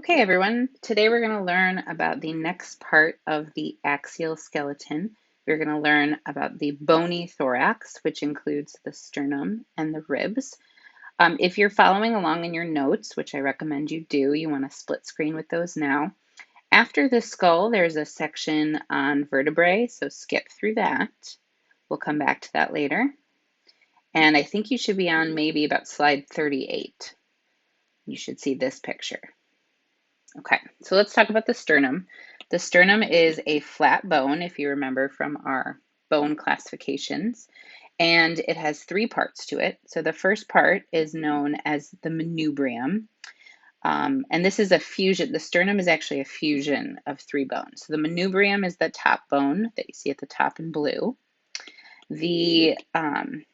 Okay, everyone. Today we're going to learn about the next part of the axial skeleton. We're going to learn about the bony thorax, which includes the sternum and the ribs. If you're following along in your notes, which I recommend you do, you want to split screen with those now. After the skull, there's a section on vertebrae, so skip through that. We'll come back to that later. And I think you should be on maybe about slide 38. You should see this picture. Okay, so let's talk about the sternum. The sternum is a flat bone, if you remember from our bone classifications, and it has three parts to it. So the first part is known as the manubrium, and this is a fusion. The sternum is actually a fusion of three bones. So the manubrium is the top bone that you see at the top in blue. The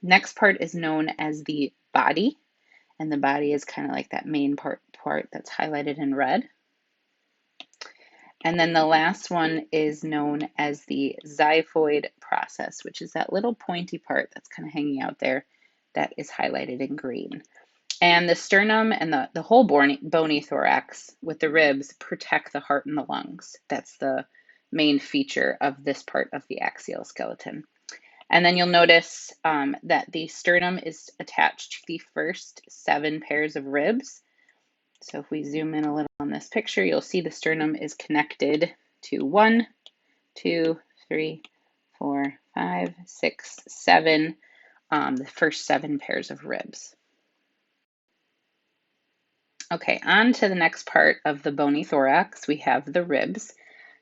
next part is known as the body, and the body is kind of like that main part that's highlighted in red. And then the last one is known as the xiphoid process, which is that little pointy part that's kind of hanging out there that is highlighted in green. And the sternum and the whole bony thorax with the ribs protect the heart and the lungs. That's the main feature of this part of the axial skeleton. And then you'll notice that the sternum is attached to the first 7 pairs of ribs. So if we zoom in a little on this picture, you'll see the sternum is connected to 1, 2, 3, 4, 5, 6, 7, the first 7 pairs of ribs. Okay, on to the next part of the bony thorax, we have the ribs.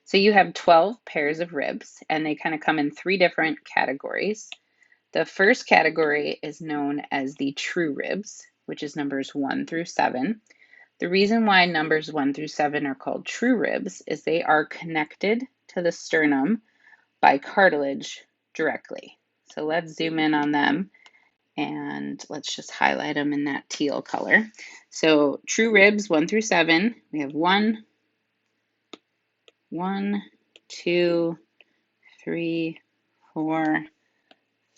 So you have 12 pairs of ribs, and they kind of come in 3 different categories. The first category is known as the true ribs, which is numbers 1 through 7. The reason why numbers 1 through 7 are called true ribs is they are connected to the sternum by cartilage directly. So let's zoom in on them and let's just highlight them in that teal color. So true ribs 1 through 7, we have 1, 2, 3, 4,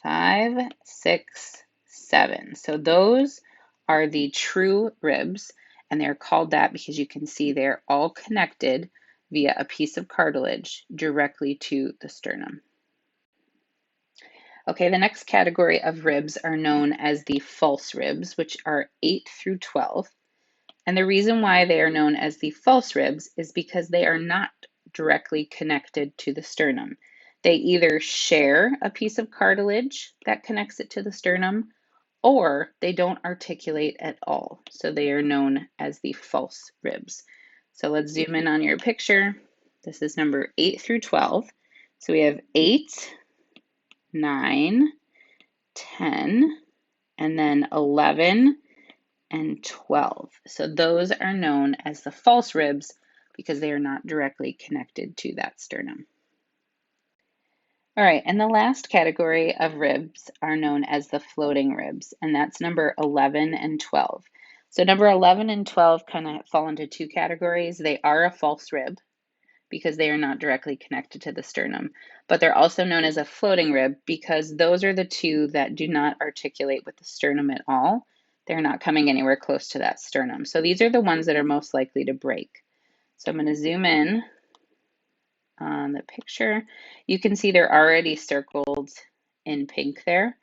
5, 6, 7. So those are the true ribs. And they're called that because you can see they're all connected via a piece of cartilage directly to the sternum. Okay, the next category of ribs are known as the false ribs, which are 8 through 12. And the reason why they are known as the false ribs is because they are not directly connected to the sternum. They either share a piece of cartilage that connects it to the sternum, or they don't articulate at all. So they are known as the false ribs. So let's zoom in on your picture. This is number 8 through 12. So we have 8, 9, 10, and then 11 and 12. So those are known as the false ribs because they are not directly connected to that sternum. All right, and the last category of ribs are known as the floating ribs, and that's number 11 and 12. So number 11 and 12 kind of fall into 2 categories. They are a false rib because they are not directly connected to the sternum, but they're also known as a floating rib because those are the 2 that do not articulate with the sternum at all. They're not coming anywhere close to that sternum. So these are the ones that are most likely to break. So I'm going to zoom in on the picture. You can see they're already circled in pink there,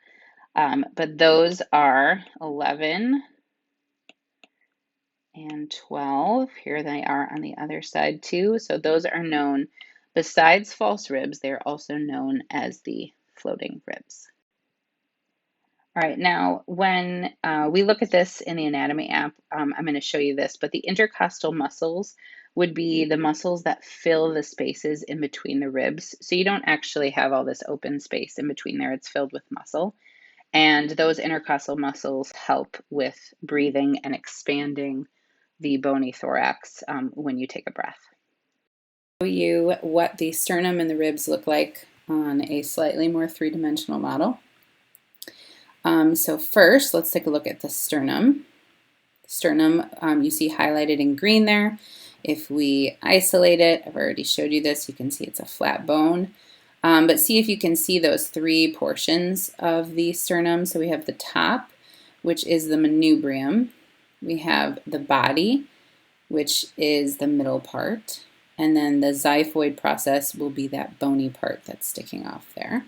but those are 11 and 12. Here they are on the other side too. So those are known, besides false ribs, they're also known as the floating ribs. All right, now when we look at this in the anatomy app, I'm going to show you this, but the intercostal muscles would be the muscles that fill the spaces in between the ribs. So you don't actually have all this open space in between there, it's filled with muscle. And those intercostal muscles help with breathing and expanding the bony thorax when you take a breath. Show you what the sternum and the ribs look like on a slightly more three-dimensional model. So first, let's take a look at the sternum. Sternum, you see highlighted in green there. If we isolate it, I've already showed you this, you can see it's a flat bone. But see if you can see those 3 portions of the sternum. So we have the top, which is the manubrium. We have the body, which is the middle part. And then the xiphoid process will be that bony part that's sticking off there.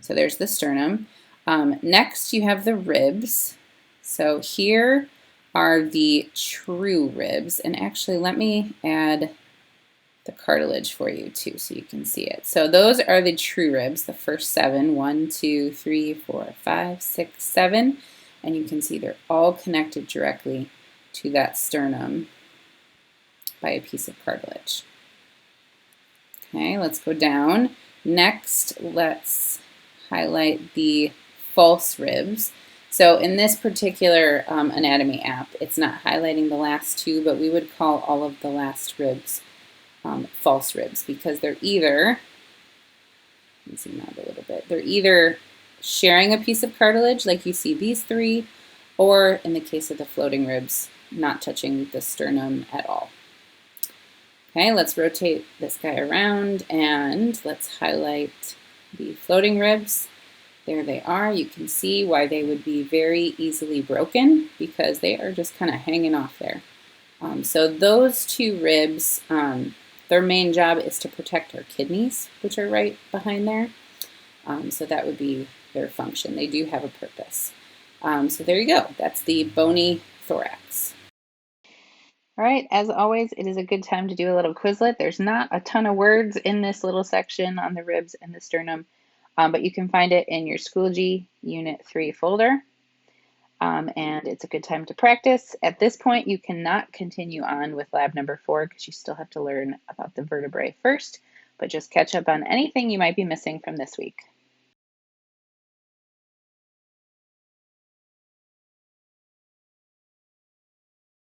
So there's the sternum. Next, you have the ribs. So here are the true ribs. And actually, let me add the cartilage for you too so you can see it. So those are the true ribs, the first 7, 1, 2, 3, 4, 5, 6, 7. And you can see they're all connected directly to that sternum by a piece of cartilage. Okay, let's go down. Next, let's highlight the false ribs. So in this particular anatomy app, it's not highlighting the last 2, but we would call all of the last ribs false ribs because they're either, let me zoom out a little bit, they're either sharing a piece of cartilage like you see these 3, or in the case of the floating ribs, not touching the sternum at all. Okay, let's rotate this guy around and let's highlight the floating ribs. There they are. You can see why they would be very easily broken because they are just kind of hanging off there. So those 2 ribs, their main job is to protect our kidneys, which are right behind there. So that would be their function. They do have a purpose. So there you go. That's the bony thorax. All right, as always, it is a good time to do a little Quizlet. There's not a ton of words in this little section on the ribs and the sternum, but you can find it in your Schoology Unit 3 folder. And it's a good time to practice. At this point, you cannot continue on with lab number 4 because you still have to learn about the vertebrae first, but just catch up on anything you might be missing from this week.